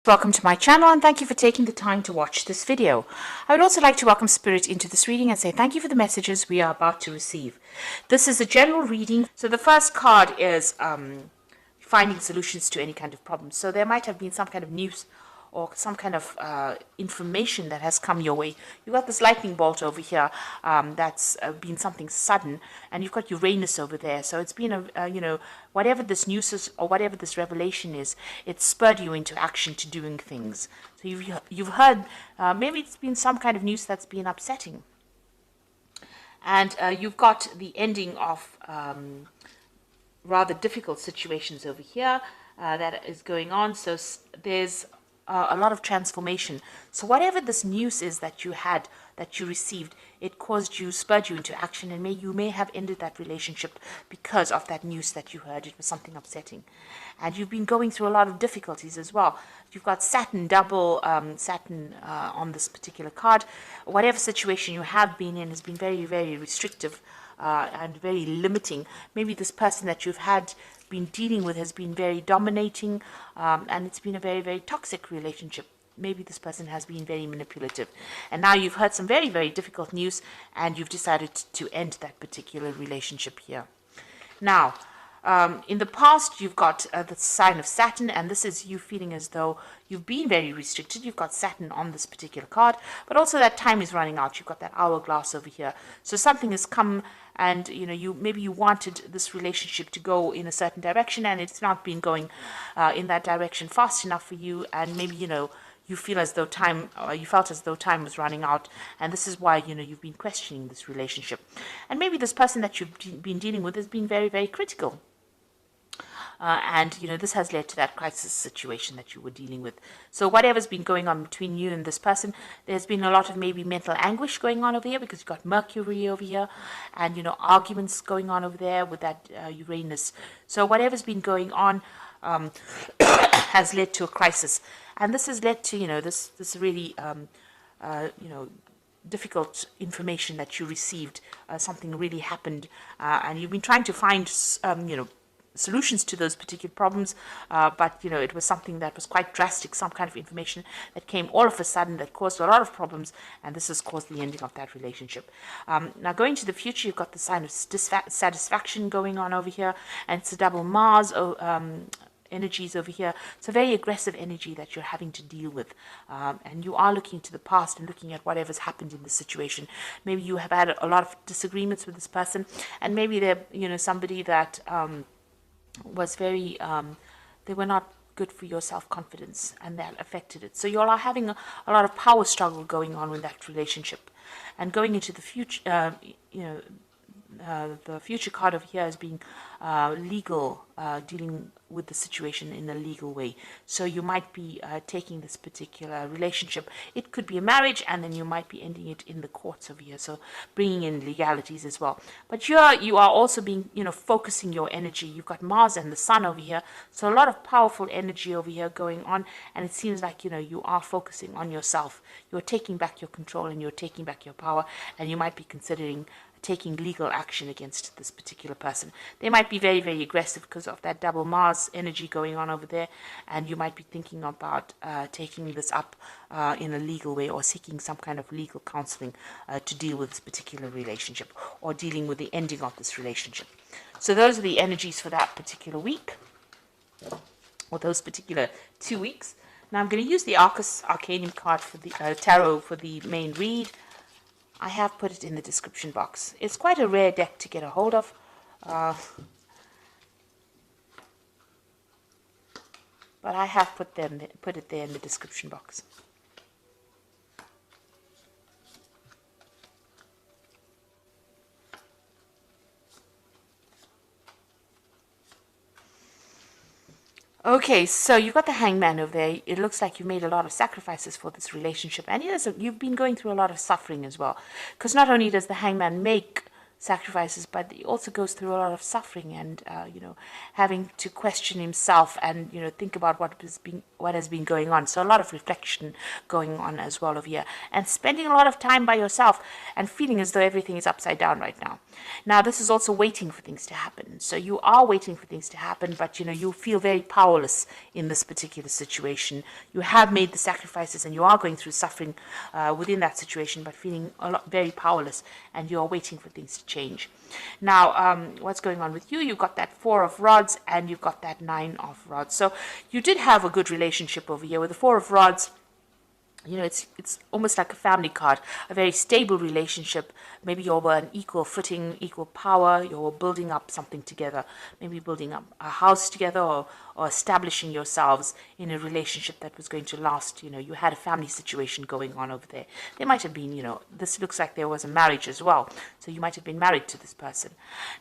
Welcome to my channel and thank you for taking the time to watch this video. I would also like to welcome Spirit into this reading and say thank you for the messages we are about to receive. This is a general reading. So the first card is finding solutions to any kind of problem. So there might have been some kind of news or some kind of information that has come your way. You've got this lightning bolt over here that's been something sudden, and you've got Uranus over there. So it's been whatever this news is or whatever this revelation is, it spurred you into action to doing things. So you've heard, maybe it's been some kind of news that's been upsetting. And you've got the ending of rather difficult situations over here that is going on. So there's a lot of transformation. So whatever this news is that you had, that you received, it spurred you into action, and you may have ended that relationship because of that news that you heard. It was something upsetting. And you've been going through a lot of difficulties as well. You've got Saturn, double Saturn on this particular card. Whatever situation you have been in has been very, very restrictive and very limiting. Maybe this person that you've been dealing with has been very dominating, and it's been a very, very toxic relationship. Maybe this person has been very manipulative, and now you've heard some very, very difficult news and you've decided to end that particular relationship here. Now, in the past, you've got the sign of Saturn, and this is you feeling as though you've been very restricted. You've got Saturn on this particular card, but also that time is running out. You've got that hourglass over here. So something has come, and maybe you wanted this relationship to go in a certain direction, and it's not been going in that direction fast enough for you, and maybe you feel as though you felt as though time was running out, and this is why you've been questioning this relationship. And maybe this person that you've been dealing with has been very, very critical. And this has led to that crisis situation that you were dealing with. So whatever's been going on between you and this person, there's been a lot of maybe mental anguish going on over here, because you've got Mercury over here, and arguments going on over there with that Uranus. So whatever's been going on has led to a crisis, and this has led to this really difficult information that you received. Something really happened, and you've been trying to find solutions to those particular problems, but it was something that was quite drastic, some kind of information that came all of a sudden that caused a lot of problems, and this has caused the ending of that relationship. Now going to the future, you've got the sign of dissatisfaction going on over here, and it's a double Mars energies over here. It's a very aggressive energy that you're having to deal with, and you are looking to the past and looking at whatever's happened in this situation. Maybe you have had a lot of disagreements with this person, and maybe they're somebody that was very they were not good for your self-confidence, and that affected it. So you all are having a lot of power struggle going on with that relationship. And going into the future, the future card over here is being legal, dealing with the situation in a legal way. So you might be taking this particular relationship. It could be a marriage, and then you might be ending it in the courts over here. So bringing in legalities as well. But you are also being, focusing your energy. You've got Mars and the Sun over here. So a lot of powerful energy over here going on. And it seems like, you are focusing on yourself. You're taking back your control, and you're taking back your power. And you might be considering taking legal action against this particular person. They might be very, very aggressive because of that double Mars energy going on over there, and you might be thinking about taking this up in a legal way, or seeking some kind of legal counseling to deal with this particular relationship, or dealing with the ending of this relationship. So those are the energies for that particular week, or those particular 2 weeks. Now I'm going to use the Arcanum card for the tarot for the main read. I have put it in the description box. It's quite a rare deck to get a hold of. But I have put it there in the description box. Okay, so you've got the Hangman over there. It looks like you've made a lot of sacrifices for this relationship, and you've been going through a lot of suffering as well. Because not only does the Hangman make sacrifices, but he also goes through a lot of suffering and having to question himself and think about what has been going on. So a lot of reflection going on as well over here, and spending a lot of time by yourself and feeling as though everything is upside down right now. Now this is also waiting for things to happen. So you are waiting for things to happen, but you feel very powerless in this particular situation. You have made the sacrifices and you are going through suffering within that situation, but feeling very powerless, and you are waiting for things to change. Now, what's going on with you? You've got that 4 of rods and you've got that 9 of rods. So you did have a good relationship over here with the 4 of rods. It's almost like a family card, a very stable relationship. Maybe you're on an equal footing, equal power. You're building up something together, maybe building up a house together, or establishing yourselves in a relationship that was going to last. You had a family situation going on over there. There might have been, this looks like there was a marriage as well. So you might have been married to this person.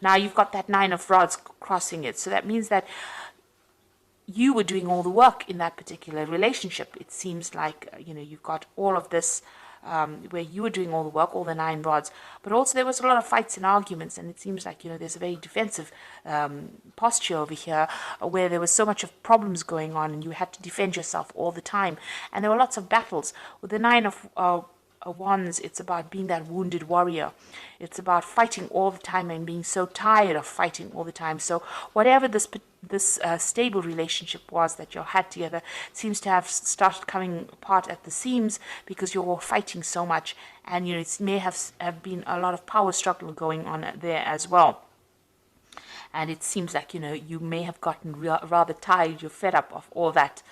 Now you've got that 9 of rods crossing it. So that means that you were doing all the work in that particular relationship. It seems like, you've got all of this where you were doing all the work, all the 9 rods, but also there was a lot of fights and arguments, and it seems like, there's a very defensive posture over here where there was so much of problems going on and you had to defend yourself all the time. And there were lots of battles. With the 9 of Wands, it's about being that wounded warrior. It's about fighting all the time and being so tired of fighting all the time. So whatever this stable relationship was that you had together seems to have started coming apart at the seams because you're fighting so much, and it may have been a lot of power struggle going on there as well. And it seems like, you may have gotten rather tired, you're fed up of all that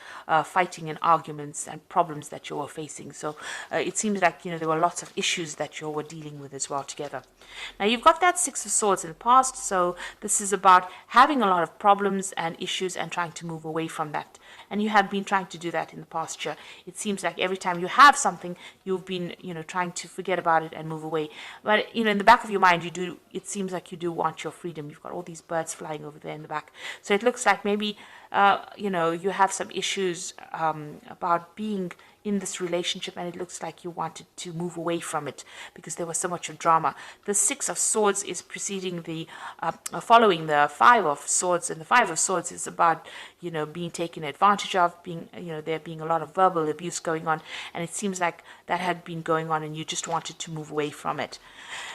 fighting and arguments and problems that you were facing. So it seems like, there were lots of issues that you were dealing with as well together. Now you've got that 6 of Swords in the past. So this is about having a lot of problems and issues and trying to move away from that. And you have been trying to do that in the past year. It seems like every time you have something, you've been, trying to forget about it and move away. But, in the back of your mind, it seems like you do want your freedom. You've got all these birds flying over there in the back. So it looks like maybe, you have some issues about being in this relationship, and it looks like you wanted to move away from it because there was so much of drama. The 6 of Swords is following the 5 of Swords, and the 5 of Swords is about, being taken advantage of, being, there being a lot of verbal abuse going on, and it seems like that had been going on and you just wanted to move away from it.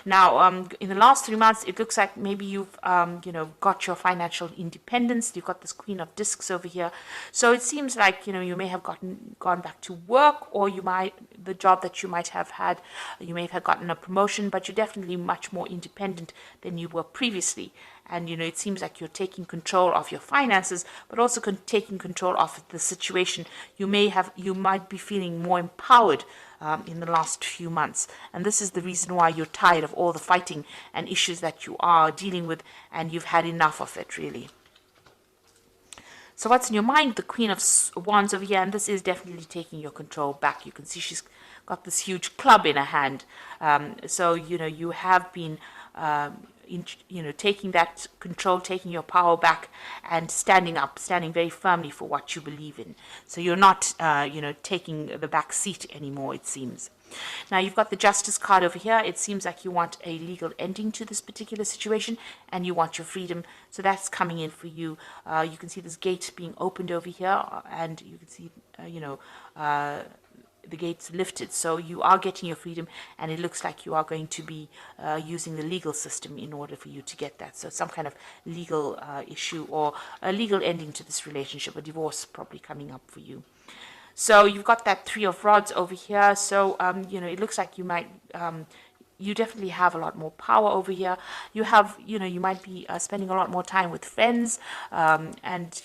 Now, in the last 3 months, it looks like maybe you've, got your financial independence. You've got this Queen of Discs over here. So it seems like, you may have gone back to work, or the job that you might have had, you may have gotten a promotion, but you're definitely much more independent than you were previously. And, it seems like you're taking control of your finances, but also taking control of the situation. You might be feeling more empowered in the last few months. And this is the reason why you're tired of all the fighting and issues that you are dealing with, and you've had enough of it, really. So what's in your mind? The Queen of Wands over here, and this is definitely taking your control back. You can see she's got this huge club in her hand. So, you have been, taking that control, taking your power back, and standing very firmly for what you believe in. So you're not, taking the back seat anymore, it seems. Now you've got the Justice card over here. It seems like you want a legal ending to this particular situation and you want your freedom. So that's coming in for you. You can see this gate being opened over here, and you can see, the gates lifted. So you are getting your freedom, and it looks like you are going to be using the legal system in order for you to get that. So some kind of legal issue or a legal ending to this relationship, a divorce probably coming up for you. So you've got that 3 of Rods over here. So, it looks like you might, you definitely have a lot more power over here. You have, you might be spending a lot more time with friends and,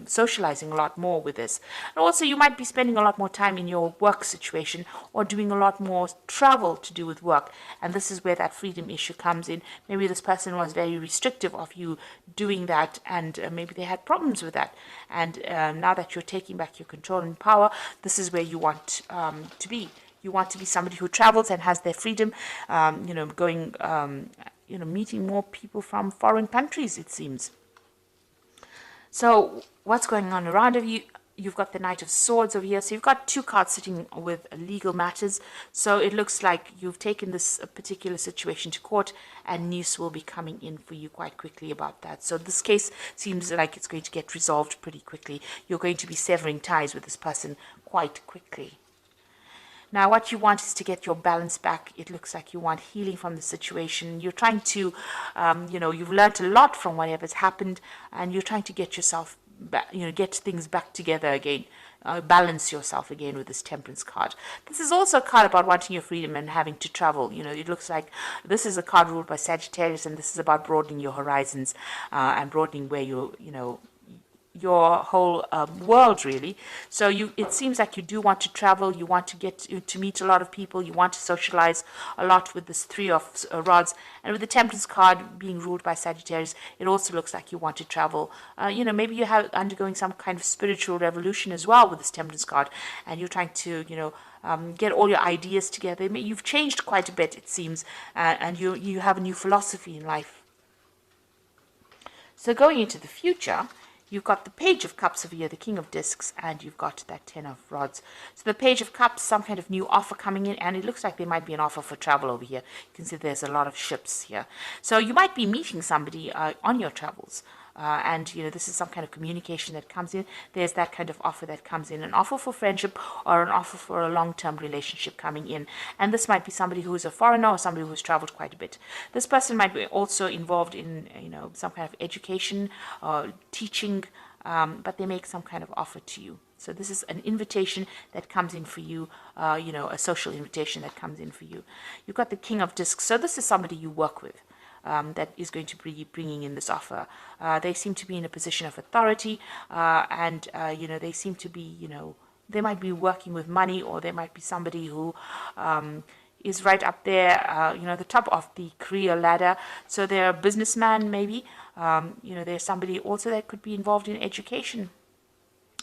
socializing a lot more with this. And also you might be spending a lot more time in your work situation or doing a lot more travel to do with work. And this is where that freedom issue comes in. Maybe this person was very restrictive of you doing that, and maybe they had problems with that. And now that you're taking back your control and power, this is where you want to be. You want to be somebody who travels and has their freedom, going, meeting more people from foreign countries, it seems. So what's going on around of you? you've got the Knight of Swords over here. So you've got two cards sitting with legal matters. So it looks like you've taken this particular situation to court, and news will be coming in for you quite quickly about that. So this case seems like it's going to get resolved pretty quickly. You're going to be severing ties with this person quite quickly. Now, what you want is to get your balance back. It looks like you want healing from the situation. You're trying to, you've learned a lot from whatever's happened, and you're trying to get yourself back, get things back together again, balance yourself again with this Temperance card. This is also a card about wanting your freedom and having to travel. It looks like this is a card ruled by Sagittarius, and this is about broadening your horizons and broadening where your whole world, really. So it seems like you do want to travel, you want to get to meet a lot of people, you want to socialize a lot with this Three of Rods. And with the Temperance card being ruled by Sagittarius, it also looks like you want to travel. Maybe you have undergoing some kind of spiritual revolution as well with this Temperance card, and you're trying to get all your ideas together. You've changed quite a bit, it seems, and you have a new philosophy in life. So going into the future, you've got the Page of Cups over here, the King of Discs, and you've got that Ten of Rods. So the Page of Cups, some kind of new offer coming in, and it looks like there might be an offer for travel over here. You can see there's a lot of ships here. So you might be meeting somebody on your travels. This is some kind of communication that comes in. There's that kind of offer that comes in, an offer for friendship or an offer for a long-term relationship coming in. And this might be somebody who is a foreigner or somebody who's traveled quite a bit. This person might be also involved in, some kind of education or teaching, but they make some kind of offer to you. So this is an invitation that comes in for you, a social invitation that comes in for you. You've got the King of Discs. So this is somebody you work with. That is going to be bringing in this offer. They seem to be in a position of authority, and they seem to be, they might be working with money, or there might be somebody who is right up there, the top of the career ladder. So they're a businessman, maybe. There's somebody also that could be involved in education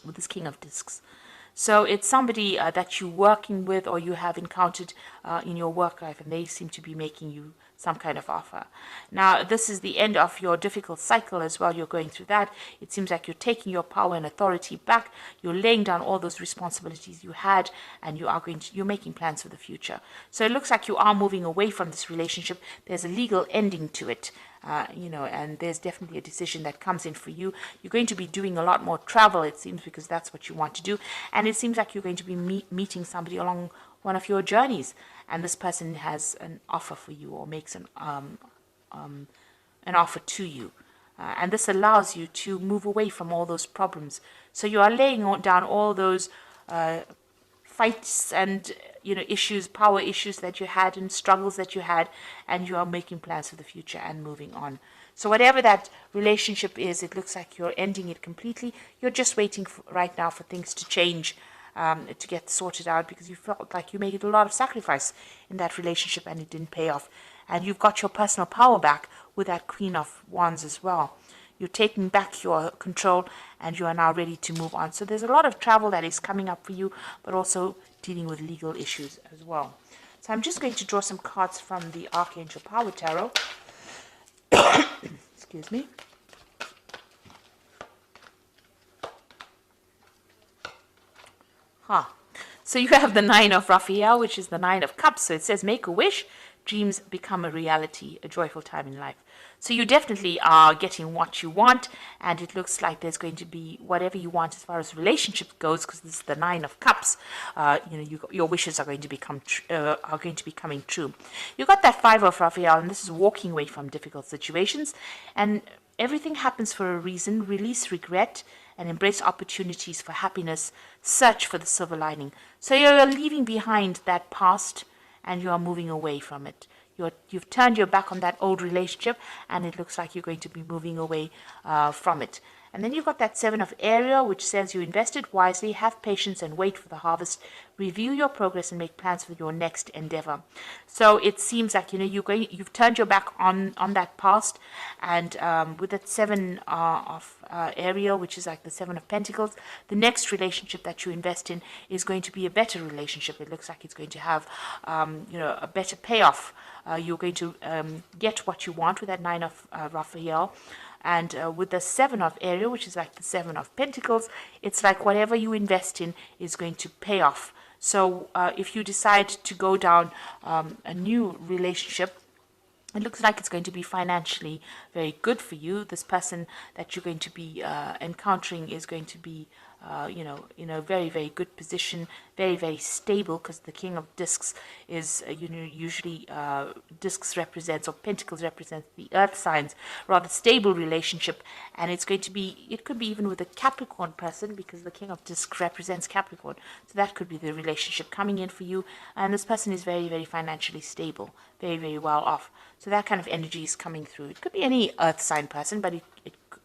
with this King of Discs. So it's somebody that you're working with or you have encountered in your work life, and they seem to be making you some kind of offer. Now, this is the end of your difficult cycle as well. You're going through that. It seems like you're taking your power and authority back. You're laying down all those responsibilities you had, and you're making plans for the future. So it looks like you are moving away from this relationship. There's a legal ending to it. And there's definitely a decision that comes in for you. You're going to be doing a lot more travel, it seems, because that's what you want to do. And it seems like you're going to be meeting somebody along one of your journeys, and this person has an offer for you or makes an offer to you. And this allows you to move away from all those problems. So you are laying down all those fights and issues, power issues that you had and struggles that you had, and you are making plans for the future and moving on. So whatever that relationship is, it looks like you're ending it completely. You're just waiting right now for things to change, to get sorted out, because you felt like you made a lot of sacrifice in that relationship and it didn't pay off. And you've got your personal power back with that Queen of Wands as well. You're taking back your control, and you are now ready to move on. So there's a lot of travel that is coming up for you, but also dealing with legal issues as well. So I'm just going to draw some cards from the Archangel Power Tarot. Excuse me. So you have the Nine of Raphael, which is the Nine of Cups. So it says, make a wish, dreams become a reality, a joyful time in life. So you definitely are getting what you want, and it looks like there's going to be whatever you want as far as relationship goes, because this is the Nine of Cups. Your wishes are going to be coming true. You got that Five of Raphael, and this is walking away from difficult situations, and everything happens for a reason. Release regret and embrace opportunities for happiness. Search for the silver lining. So you're leaving behind that past, and you are moving away from it. You've turned your back on that old relationship, and it looks like you're going to be moving away from it. And then you've got that Seven of Ariel, which says you invested wisely, have patience, and wait for the harvest. Review your progress and make plans for your next endeavor. So it seems like you've turned your back on that past, and with that Seven of Ariel, which is like the Seven of Pentacles, the next relationship that you invest in is going to be a better relationship. It looks like it's going to have a better payoff. You're going to get what you want with that Nine of Raphael. And with the Seven of Area, which is like the Seven of Pentacles, it's like whatever you invest in is going to pay off. So if you decide to go down a new relationship, it looks like it's going to be financially very good for you. This person that you're going to be encountering is going to be, in a very, very good position, very, very stable, because the King of Discs is, usually discs represents, or pentacles represents the earth signs, rather stable relationship. And it's going to be, it could be even with a Capricorn person, because the King of Discs represents Capricorn. So that could be the relationship coming in for you. And this person is very, very financially stable, very, very well off. So that kind of energy is coming through. It could be any earth sign person, but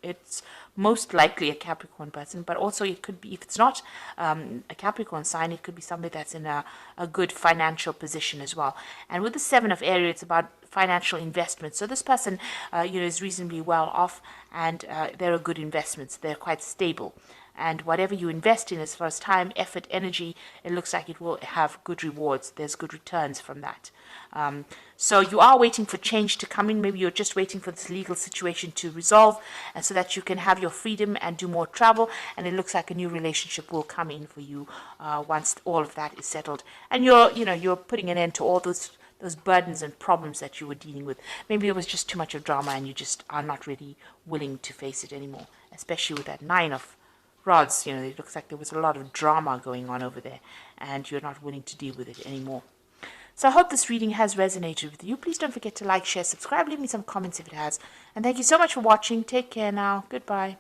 it's most likely a Capricorn person. But also it could be, if it's not a Capricorn sign, it could be somebody that's in a good financial position as well. And with the Seven of Area, it's about financial investments. So this person, is reasonably well off, and they're good investments. They're quite stable. And whatever you invest in as far as time, effort, energy, it looks like it will have good rewards. There's good returns from that. So you are waiting for change to come in. Maybe you're just waiting for this legal situation to resolve, and so that you can have your freedom and do more travel. And it looks like a new relationship will come in for you once all of that is settled. And you're putting an end to all those burdens and problems that you were dealing with. Maybe it was just too much of drama, and you just are not really willing to face it anymore, especially with that Nine of Rods. It looks like there was a lot of drama going on over there, and you're not willing to deal with it anymore. So I hope this reading has resonated with you. Please don't forget to like, share, subscribe, leave me some comments if it has. And thank you so much for watching. Take care now. Goodbye.